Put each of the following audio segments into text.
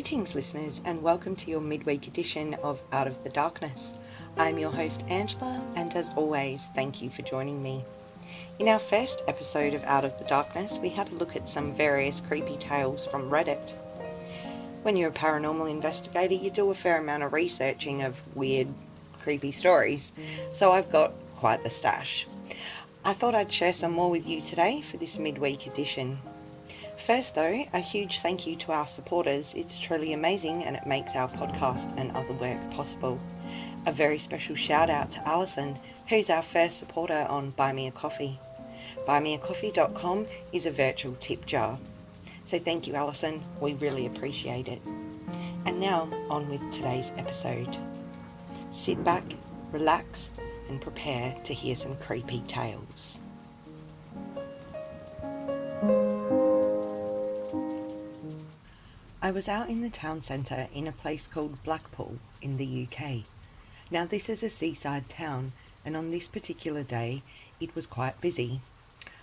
Greetings, listeners, and welcome to your midweek edition of Out of the Darkness. I'm your host, Angela, and as always, thank you for joining me. In our first episode of Out of the Darkness, we had a look at some various creepy tales from Reddit. When you're a paranormal investigator, you do a fair amount of researching of weird, creepy stories, so I've got quite the stash. I thought I'd share some more with you today for this midweek edition. First though, a huge thank you to our supporters. It's truly amazing and it makes our podcast and other work possible. A very special shout out to Alison, who's our first supporter on Buy Me a Coffee. Buymeacoffee.com is a virtual tip jar. So thank you, Alison, we really appreciate it. And now on with today's episode. Sit back, relax and prepare to hear some creepy tales. I was out in the town centre in a place called Blackpool in the UK. Now this is a seaside town, and on this particular day it was quite busy.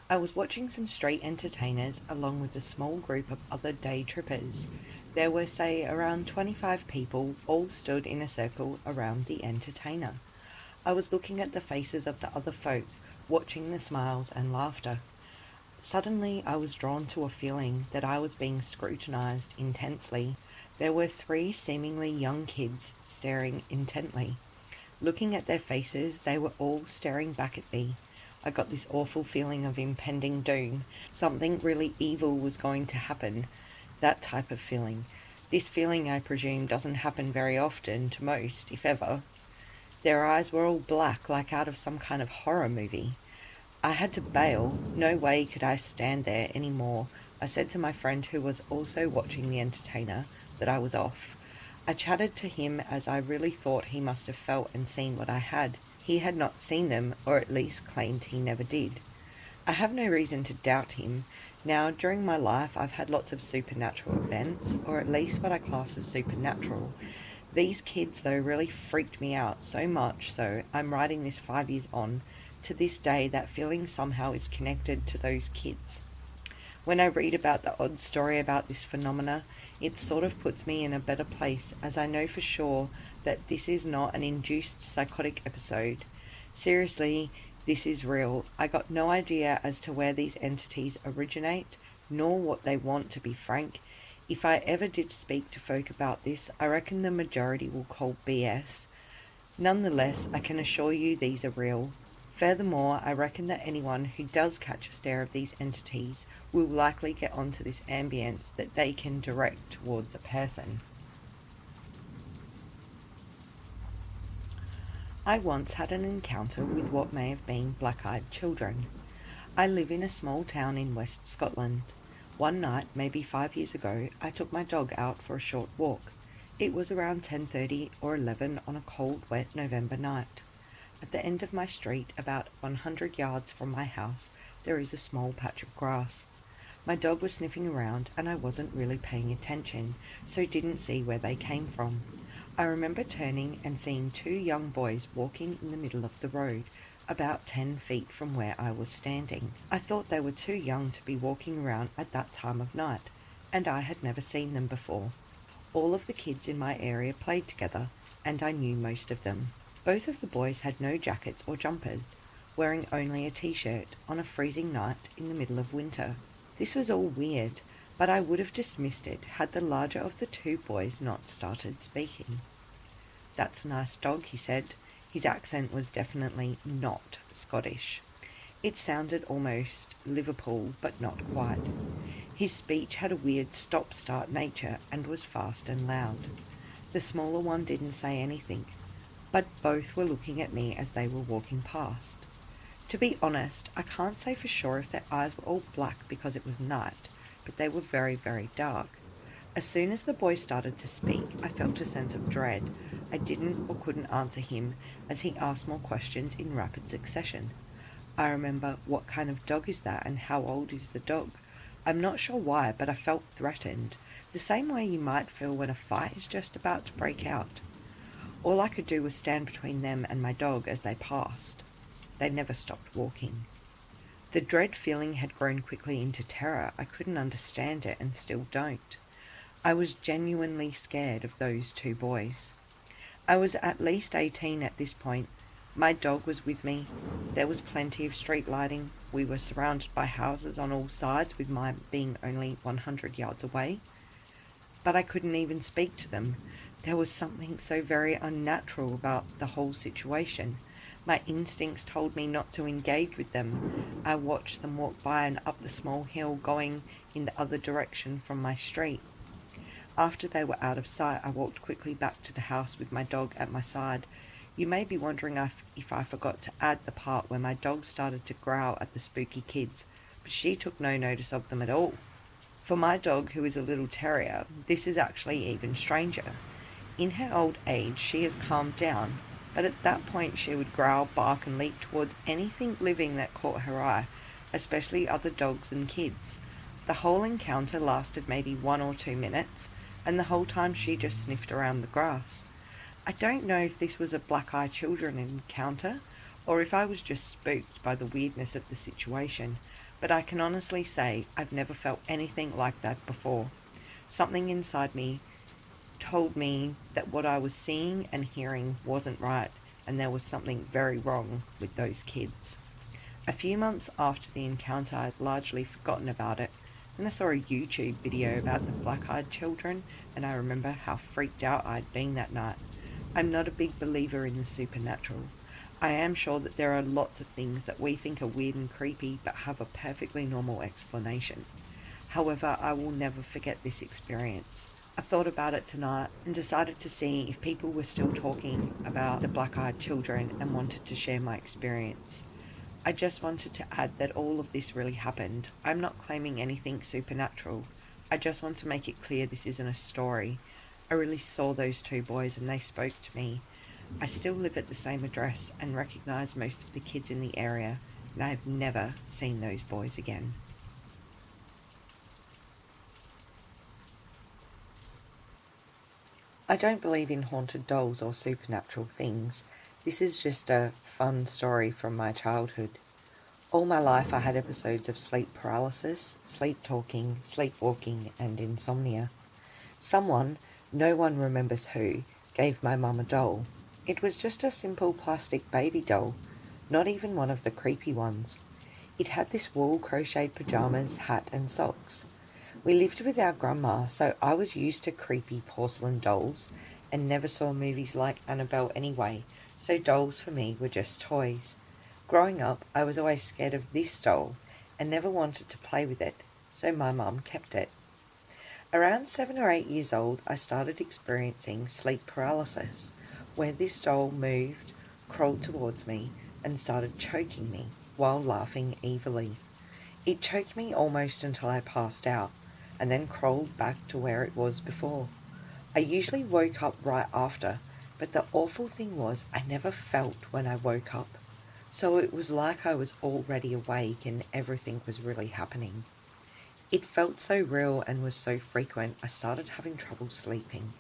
I was watching some street entertainers along with a small group of other day trippers. There were say around 25 people all stood in a circle around the entertainer. I was looking at the faces of the other folk, watching the smiles and laughter. Suddenly I was drawn to a feeling that I was being scrutinised intensely. There were 3 seemingly young kids staring intently. Looking at their faces, they were all staring back at me. I got this awful feeling of impending doom. Something really evil was going to happen. That type of feeling. This feeling, I presume, doesn't happen very often to most, if ever. Their eyes were all black, like out of some kind of horror movie. I had to bail. No way could I stand there anymore. I said to my friend, who was also watching the entertainer, that I was off. I chatted to him as I really thought he must have felt and seen what I had. He had not seen them, or at least claimed he never did. I have no reason to doubt him. Now, during my life, I've had lots of supernatural events, or at least what I class as supernatural. These kids, though, really freaked me out so much so I'm writing this 5 years on. To this day, that feeling somehow is connected to those kids. When I read about the odd story about this phenomena, it sort of puts me in a better place, as I know for sure that this is not an induced psychotic episode. Seriously, this is real. I got no idea as to where these entities originate, nor what they want, to be frank. If I ever did speak to folk about this, I reckon the majority will call BS. Nonetheless, I can assure you these are real. Furthermore, I reckon that anyone who does catch a stare of these entities will likely get onto this ambience that they can direct towards a person. I once had an encounter with what may have been black-eyed children. I live in a small town in West Scotland. One night, maybe 5 years ago, I took my dog out for a short walk. It was around 10:30 or 11 on a cold, wet November night. At the end of my street, about 100 yards from my house, there is a small patch of grass. My dog was sniffing around and I wasn't really paying attention, so didn't see where they came from. I remember turning and seeing 2 young boys walking in the middle of the road, about 10 feet from where I was standing. I thought they were too young to be walking around at that time of night, and I had never seen them before. All of the kids in my area played together, and I knew most of them. Both of the boys had no jackets or jumpers, wearing only a t-shirt on a freezing night in the middle of winter. This was all weird, but I would have dismissed it had the larger of the 2 boys not started speaking. "That's a nice dog," he said. His accent was definitely not Scottish. It sounded almost Liverpool, but not quite. His speech had a weird stop-start nature and was fast and loud. The smaller one didn't say anything, but both were looking at me as they were walking past. To be honest, I can't say for sure if their eyes were all black because it was night, but they were very, very dark. As soon as the boy started to speak, I felt a sense of dread. I didn't or couldn't answer him as he asked more questions in rapid succession. I remember, "What kind of dog is that and how old is the dog?" I'm not sure why, but I felt threatened, the same way you might feel when a fight is just about to break out. All I could do was stand between them and my dog as they passed. They never stopped walking. The dread feeling had grown quickly into terror. I couldn't understand it and still don't. I was genuinely scared of those two boys. I was at least 18 at this point. My dog was with me. There was plenty of street lighting. We were surrounded by houses on all sides, with mine being only 100 yards away. But I couldn't even speak to them. There was something so very unnatural about the whole situation. My instincts told me not to engage with them. I watched them walk by and up the small hill going in the other direction from my street. After they were out of sight, I walked quickly back to the house with my dog at my side. You may be wondering if I forgot to add the part where my dog started to growl at the spooky kids, but she took no notice of them at all. For my dog, who is a little terrier, this is actually even stranger. In her old age, she has calmed down, but at that point she would growl, bark and leap towards anything living that caught her eye, especially other dogs and kids. The whole encounter lasted maybe 1 or 2 minutes, and the whole time she just sniffed around the grass. I don't know if this was a black-eyed children encounter, or if I was just spooked by the weirdness of the situation, but I can honestly say I've never felt anything like that before. Something inside me told me that what I was seeing and hearing wasn't right, and there was something very wrong with those kids. A few months after the encounter, I'd largely forgotten about it, and I saw a YouTube video about the black-eyed children, and I remember how freaked out I'd been that night. I'm not a big believer in the supernatural. I am sure that there are lots of things that we think are weird and creepy but have a perfectly normal explanation. However, I will never forget this experience. I thought about it tonight and decided to see if people were still talking about the black-eyed children and wanted to share my experience. I just wanted to add that all of this really happened. I'm not claiming anything supernatural. I just want to make it clear this isn't a story. I really saw those two boys and they spoke to me. I still live at the same address and recognise most of the kids in the area, and I have never seen those boys again. I don't believe in haunted dolls or supernatural things. This is just a fun story from my childhood. All my life I had episodes of sleep paralysis, sleep talking, sleepwalking and insomnia. Someone, no one remembers who, gave my mum a doll. It was just a simple plastic baby doll, not even one of the creepy ones. It had this wool crocheted pyjamas, hat and socks. We lived with our grandma, so I was used to creepy porcelain dolls and never saw movies like Annabelle anyway, so dolls for me were just toys. Growing up, I was always scared of this doll and never wanted to play with it, so my mum kept it. Around 7 or 8 years old, I started experiencing sleep paralysis, where this doll moved, crawled towards me, and started choking me while laughing evilly. It choked me almost until I passed out, and then crawled back to where it was before. I usually woke up right after, but the awful thing was I never felt when I woke up, so it was like I was already awake and everything was really happening. It felt so real and was so frequent, I started having trouble sleeping.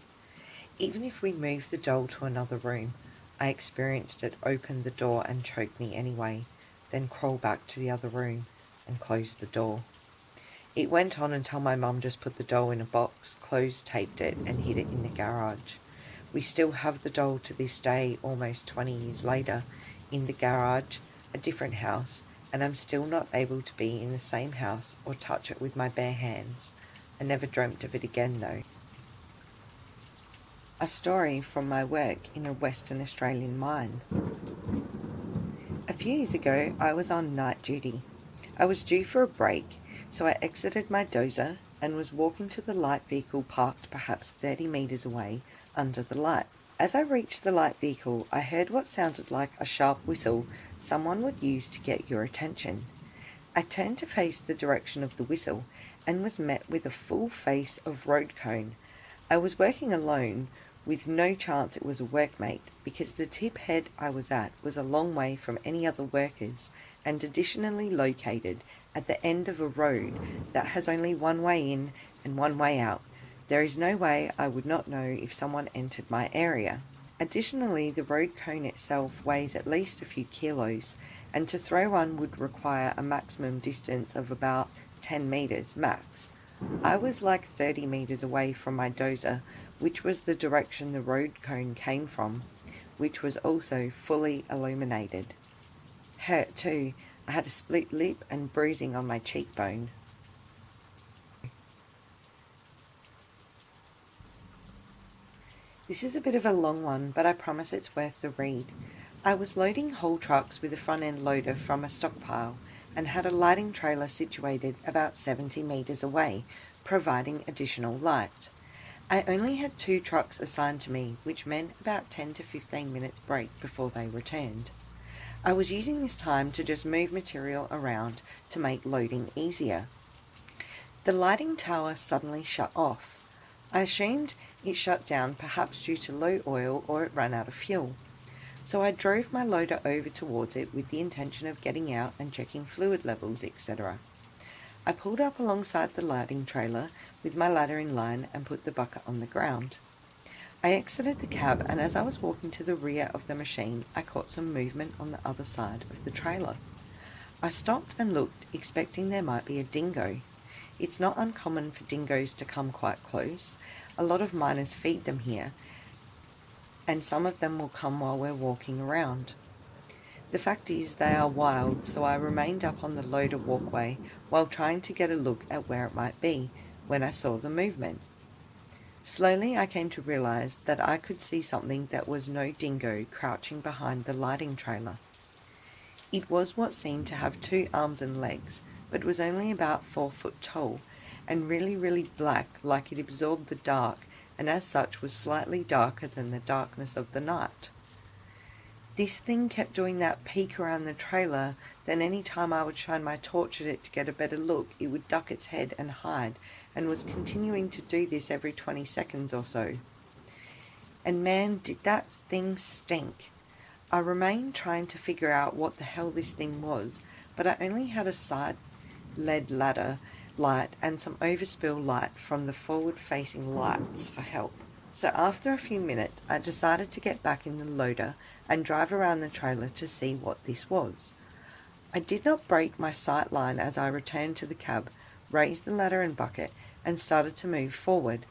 Even if we moved the doll to another room, I experienced it open the door and choke me anyway, then crawl back to the other room and close the door. It went on until my mum just put the doll in a box, close-taped it and hid it in the garage. We still have the doll to this day, almost 20 years later, in the garage, a different house, and I'm still not able to be in the same house or touch it with my bare hands. I never dreamt of it again though. A story from my work in a Western Australian mine. A few years ago, I was on night duty. I was due for a break, so I exited my dozer and was walking to the light vehicle parked perhaps 30 metres away under the light. As I reached the light vehicle, I heard what sounded like a sharp whistle someone would use to get your attention. I turned to face the direction of the whistle and was met with a full face of road cone. I was working alone, with no chance it was a workmate, because the tip head I was at was a long way from any other workers and additionally located at the end of a road that has only one way in and one way out. There is no way I would not know if someone entered my area. Additionally, the road cone itself weighs at least a few kilos, and to throw one would require a maximum distance of about 10 metres max. I was like 30 metres away from my dozer, which was the direction the road cone came from, which was also fully illuminated. Hurt too. I had a split lip and bruising on my cheekbone. This is a bit of a long one, but I promise it's worth the read. I was loading whole trucks with a front-end loader from a stockpile and had a lighting trailer situated about 70 metres away, providing additional light. I only had 2 trucks assigned to me, which meant about 10 to 15 minutes break before they returned. I was using this time to just move material around to make loading easier. The lighting tower suddenly shut off. I assumed it shut down perhaps due to low oil or it ran out of fuel. So I drove my loader over towards it with the intention of getting out and checking fluid levels, etc. I pulled up alongside the lighting trailer with my ladder in line and put the bucket on the ground. I exited the cab, and as I was walking to the rear of the machine, I caught some movement on the other side of the trailer. I stopped and looked, expecting there might be a dingo. It's not uncommon for dingoes to come quite close. A lot of miners feed them here, and some of them will come while we're walking around. The fact is they are wild, so I remained up on the loader walkway while trying to get a look at where it might be when I saw the movement. Slowly I came to realize that I could see something that was no dingo crouching behind the lighting trailer. It was what seemed to have 2 arms and legs, but was only about 4 foot tall, and really black, like it absorbed the dark, and as such was slightly darker than the darkness of the night. This thing kept doing that peek around the trailer, then any time I would shine my torch at it to get a better look, it would duck its head and hide, and was continuing to do this every 20 seconds or so. And man, did that thing stink. I remained trying to figure out what the hell this thing was, but I only had a side LED ladder light and some overspill light from the forward-facing lights for help. So after a few minutes, I decided to get back in the loader and drive around the trailer to see what this was. I did not break my sight line as I returned to the cab, raised the ladder and bucket, and started to move forward.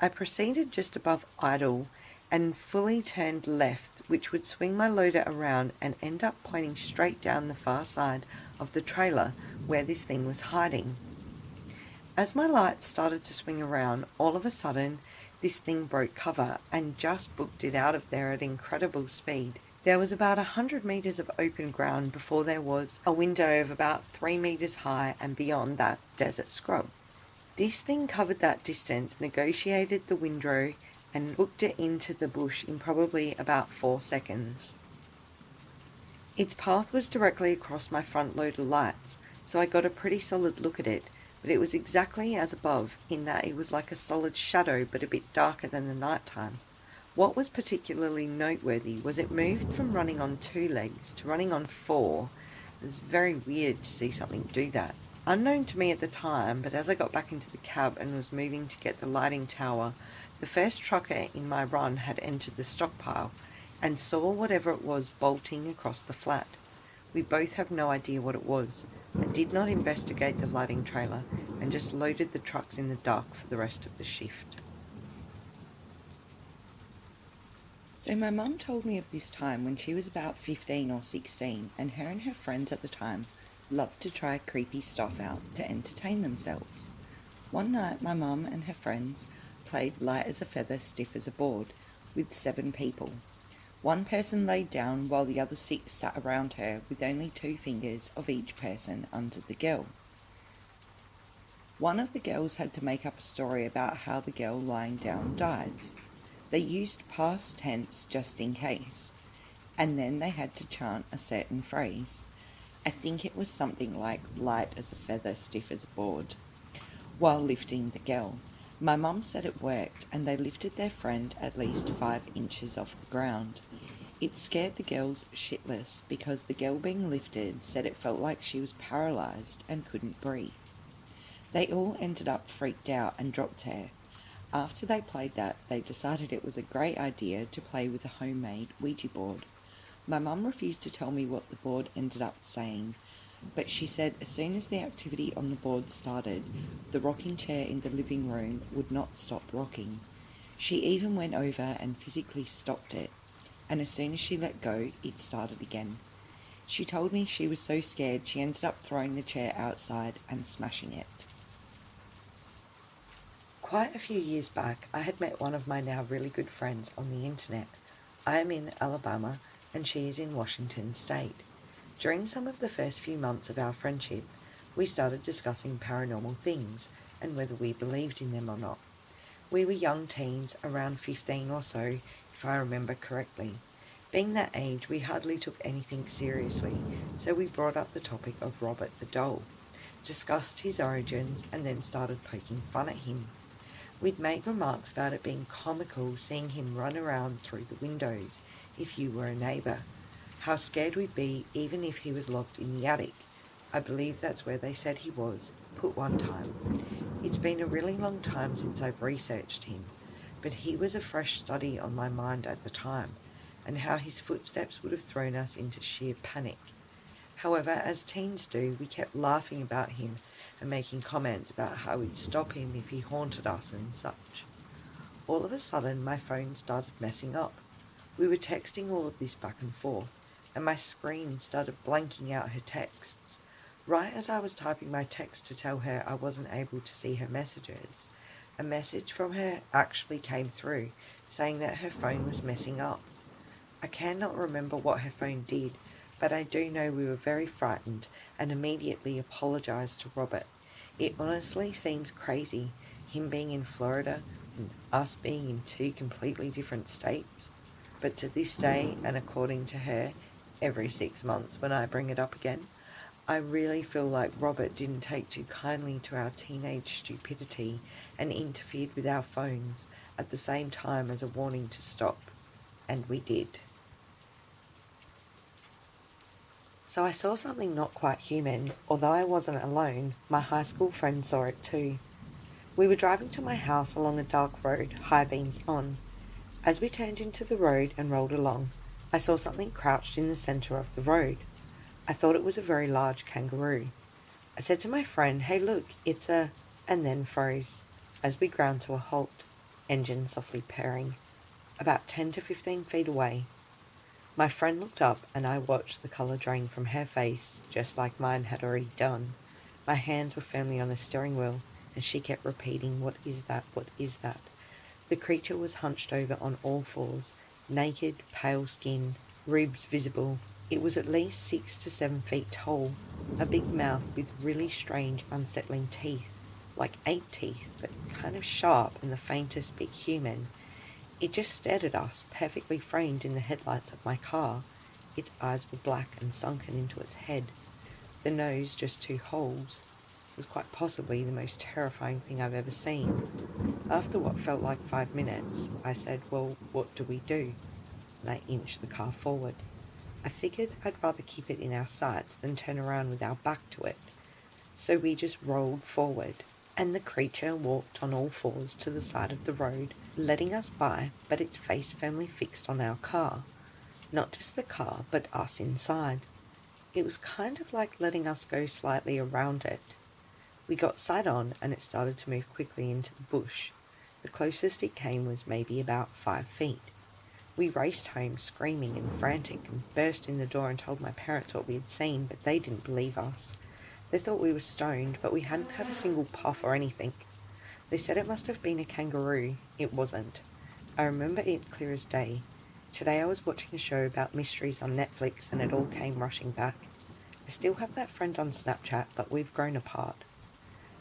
I proceeded just above idle and fully turned left, which would swing my loader around and end up pointing straight down the far side of the trailer where this thing was hiding. As my light started to swing around, all of a sudden this thing broke cover and just booked it out of there at incredible speed. There was about 100 metres of open ground before there was a window of about 3 metres high, and beyond that, desert scrub. This thing covered that distance, negotiated the window, and booked it into the bush in probably about 4 seconds. Its path was directly across my front loader lights, so I got a pretty solid look at it, but it was exactly as above in that it was like a solid shadow but a bit darker than the night time. What was particularly noteworthy was it moved from running on 2 legs to running on 4. It was very weird to see something do that. Unknown to me at the time, but as I got back into the cab and was moving to get the lighting tower, the first trucker in my run had entered the stockpile and saw whatever it was bolting across the flat. We both have no idea what it was, and did not investigate the lighting trailer and just loaded the trucks in the dark for the rest of the shift. So my mum told me of this time when she was about 15 or 16, and her friends at the time loved to try creepy stuff out to entertain themselves. One night my mum and her friends played light as a feather, stiff as a board, with 7 people. One person laid down while the other 6 sat around her with only 2 fingers of each person under the girl. One of the girls had to make up a story about how the girl lying down dies. They used past tense just in case, and then they had to chant a certain phrase. I think it was something like light as a feather, stiff as a board, while lifting the girl. My mum said it worked, and they lifted their friend at least 5 inches off the ground. It scared the girls shitless because the girl being lifted said it felt like she was paralysed and couldn't breathe. They all ended up freaked out and dropped her. After they played that, they decided it was a great idea to play with a homemade Ouija board. My mum refused to tell me what the board ended up saying, But she said as soon as the activity on the board started, the rocking chair in the living room would not stop rocking. She even went over and physically stopped it, and as soon as she let go, it started again. She told me she was so scared she ended up throwing the chair outside and smashing it. Quite a few years back, I had met one of my now really good friends on the internet. I am in Alabama and she is in Washington State. During some of the first few months of our friendship, we started discussing paranormal things and whether we believed in them or not. We were young teens, around 15 or so, if I remember correctly. Being that age, we hardly took anything seriously, so we brought up the topic of Robert the doll, discussed his origins, and then started poking fun at him. We'd make remarks about it being comical seeing him run around through the windows if you were a neighbour, how scared we'd be even if he was locked in the attic. I believe that's where they said he was, put one time. It's been a really long time since I've researched him, but he was a fresh study on my mind at the time, and how his footsteps would have thrown us into sheer panic. However, as teens do, we kept laughing about him and making comments about how we'd stop him if he haunted us and such. All of a sudden, my phone started messing up. We were texting all of this back and forth, and my screen started blanking out her texts. Right as I was typing my text to tell her I wasn't able to see her messages, a message from her actually came through saying that her phone was messing up. I cannot remember what her phone did, but I do know we were very frightened and immediately apologised to Robert. It honestly seems crazy, him being in Florida and us being in two completely different states. But to this day, and according to her, every 6 months when I bring it up again, I really feel like Robert didn't take too kindly to our teenage stupidity and interfered with our phones at the same time as a warning to stop. And we did. So I saw something not quite human. Although I wasn't alone, my high school friend saw it too. We were driving to my house along a dark road, high beams on. As we turned into the road and rolled along, I saw something crouched in the centre of the road. I thought it was a very large kangaroo. I said to my friend, "Hey look, it's a..." and then froze, as we ground to a halt, engine softly purring, about 10 to 15 feet away. My friend looked up and I watched the colour drain from her face, just like mine had already done. My hands were firmly on the steering wheel and she kept repeating, "What is that? What is that?" The creature was hunched over on all fours, naked, pale skin, ribs visible. It was at least 6 to 7 feet tall, a big mouth with really strange, unsettling teeth, like 8 teeth, but kind of sharp and the faintest bit human. It just stared at us, perfectly framed in the headlights of my car. Its eyes were black and sunken into its head. The nose just 2 holes. It was quite possibly the most terrifying thing I've ever seen. After what felt like 5 minutes, I said, "Well, what do we do?" And I inched the car forward. I figured I'd rather keep it in our sights than turn around with our back to it. So we just rolled forward, and the creature walked on all fours to the side of the road, letting us by, but its face firmly fixed on our car. Not just the car, but us inside. It was kind of like letting us go slightly around it. We got side on, and it started to move quickly into the bush. The closest it came was maybe about 5 feet. We raced home screaming and frantic and burst in the door and told my parents what we had seen, but they didn't believe us. They thought we were stoned, but we hadn't had a single puff or anything. They said it must have been a kangaroo. It wasn't. I remember it clear as day. Today I was watching a show about mysteries on Netflix and it all came rushing back. I still have that friend on Snapchat, but we've grown apart.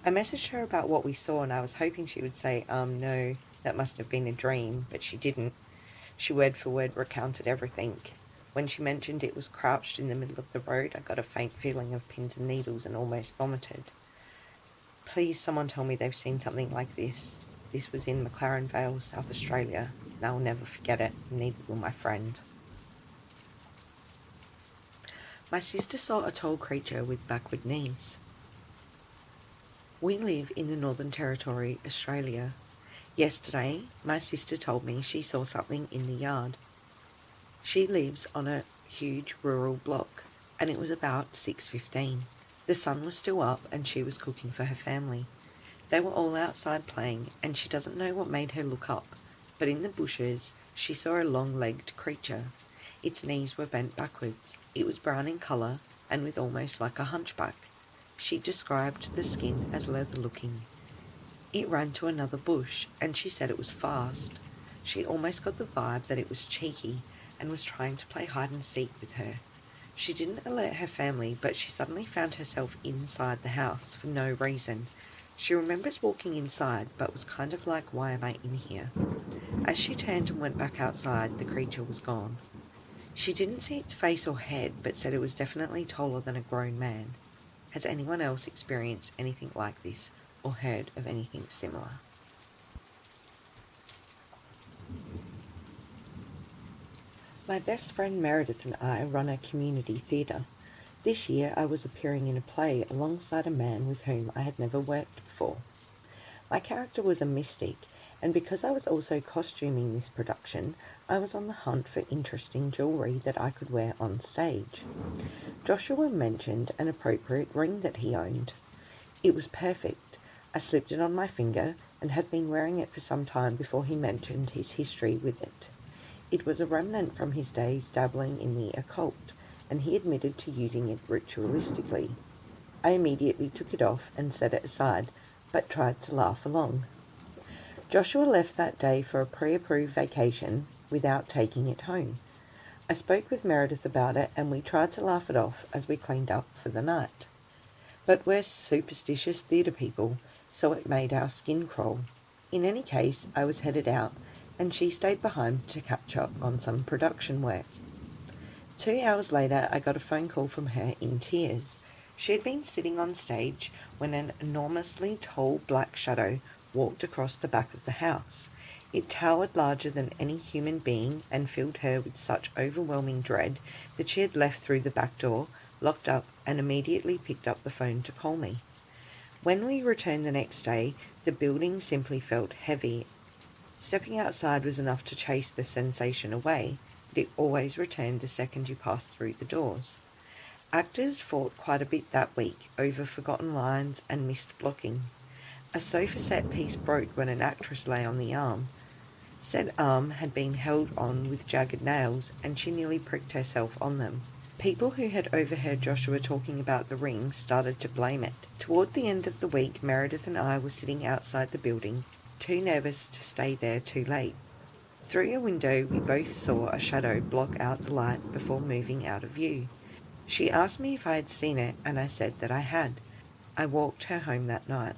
I messaged her about what we saw and I was hoping she would say, no, that must have been a dream, but she didn't. She word for word recounted everything. When she mentioned it was crouched in the middle of the road, I got a faint feeling of pins and needles and almost vomited. Please someone tell me they've seen something like this. This was in McLaren Vale, South Australia, and I'll never forget it, neither will my friend. My sister saw a tall creature with backward knees. We live in the Northern Territory, Australia. Yesterday, my sister told me she saw something in the yard. She lives on a huge rural block, and it was about 6:15. The sun was still up and she was cooking for her family. They were all outside playing, and she doesn't know what made her look up, but in the bushes she saw a long-legged creature. Its knees were bent backwards. It was brown in colour and with almost like a hunchback. She described the skin as leather-looking. It ran to another bush, and she said it was fast. She almost got the vibe that it was cheeky and was trying to play hide-and-seek with her. She didn't alert her family, but she suddenly found herself inside the house for no reason. She remembers walking inside, but was kind of like, why am I in here? As she turned and went back outside, the creature was gone. She didn't see its face or head, but said it was definitely taller than a grown man. Has anyone else experienced anything like this, or heard of anything similar? My best friend Meredith and I run a community theatre. This year I was appearing in a play alongside a man with whom I had never worked before. My character was a mystic, and because I was also costuming this production, I was on the hunt for interesting jewellery that I could wear on stage. Joshua mentioned an appropriate ring that he owned. It was perfect. I slipped it on my finger and had been wearing it for some time before he mentioned his history with it. It was a remnant from his days dabbling in the occult, and he admitted to using it ritualistically. I immediately took it off and set it aside, but tried to laugh along. Joshua left that day for a pre-approved vacation without taking it home. I spoke with Meredith about it, and we tried to laugh it off as we cleaned up for the night. But we're superstitious theatre people, so it made our skin crawl. In any case, I was headed out, and she stayed behind to catch up on some production work. 2 hours later, I got a phone call from her in tears. She had been sitting on stage when an enormously tall black shadow walked across the back of the house. It towered larger than any human being and filled her with such overwhelming dread that she had left through the back door, locked up, and immediately picked up the phone to call me. When we returned the next day, the building simply felt heavy. Stepping outside was enough to chase the sensation away, but it always returned the second you passed through the doors. Actors fought quite a bit that week over forgotten lines and missed blocking. A sofa set piece broke when an actress lay on the arm. Said arm had been held on with jagged nails, and she nearly pricked herself on them. People who had overheard Joshua talking about the ring started to blame it. Toward the end of the week, Meredith and I were sitting outside the building, too nervous to stay there too late. Through a window, we both saw a shadow block out the light before moving out of view. She asked me if I had seen it, and I said that I had. I walked her home that night.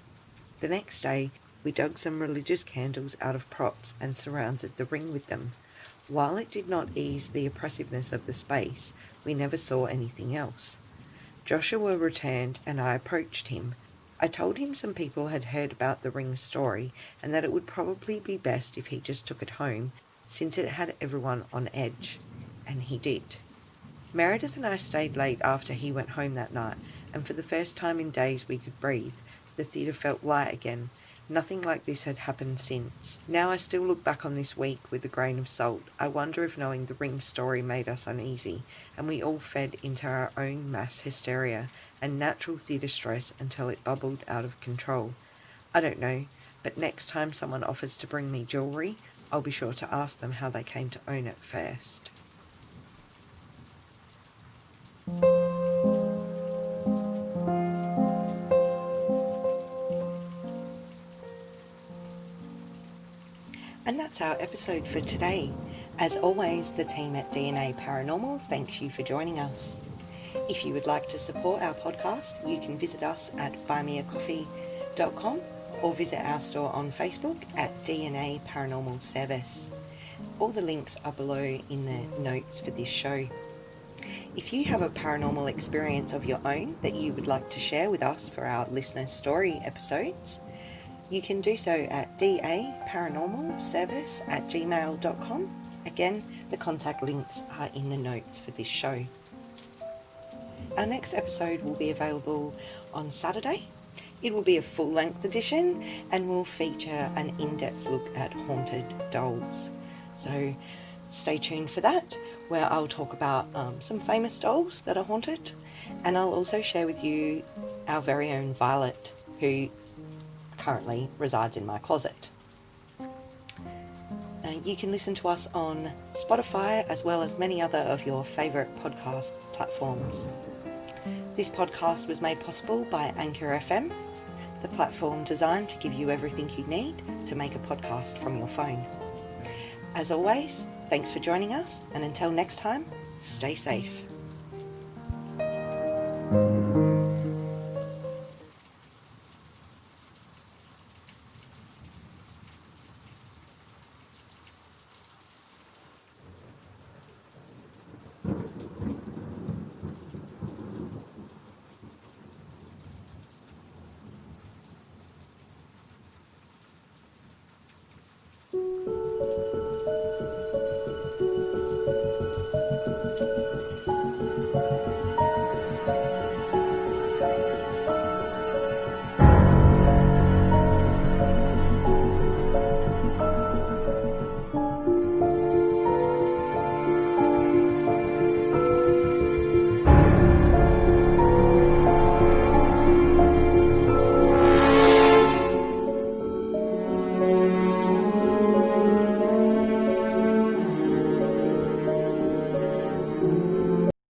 The next day, we dug some religious candles out of props and surrounded the ring with them. While it did not ease the oppressiveness of the space, we never saw anything else. Joshua returned, and I approached him. I told him some people had heard about the ring story, and that it would probably be best if he just took it home, since it had everyone on edge. And he did. Meredith and I stayed late after he went home that night, and for the first time in days we could breathe. The theatre felt light again. Nothing like this had happened since. Now I still look back on this week with a grain of salt. I wonder if knowing the ring story made us uneasy, and we all fed into our own mass hysteria and natural theatre stress until it bubbled out of control. I don't know, but next time someone offers to bring me jewellery, I'll be sure to ask them how they came to own it first. And that's our episode for today. As always, the team at D A Paranormal thanks you for joining us. If you would like to support our podcast, you can visit us at buymeacoffee.com or visit our store on Facebook at D A Paranormal Service. All the links are below in the notes for this show. If you have a paranormal experience of your own that you would like to share with us for our listener story episodes, you can do so at daparanormalservice@gmail.com. Again, the contact links are in the notes for this show. Our next episode will be available on Saturday. It will be a full-length edition and will feature an in-depth look at haunted dolls. So stay tuned for that. where I'll talk about some famous dolls that are haunted, and I'll also share with you our very own Violet, who currently resides in my closet. You can listen to us on Spotify as well as many other of your favourite podcast platforms. This podcast was made possible by Anchor FM, the platform designed to give you everything you need to make a podcast from your phone. As always, thanks for joining us, and until next time, stay safe.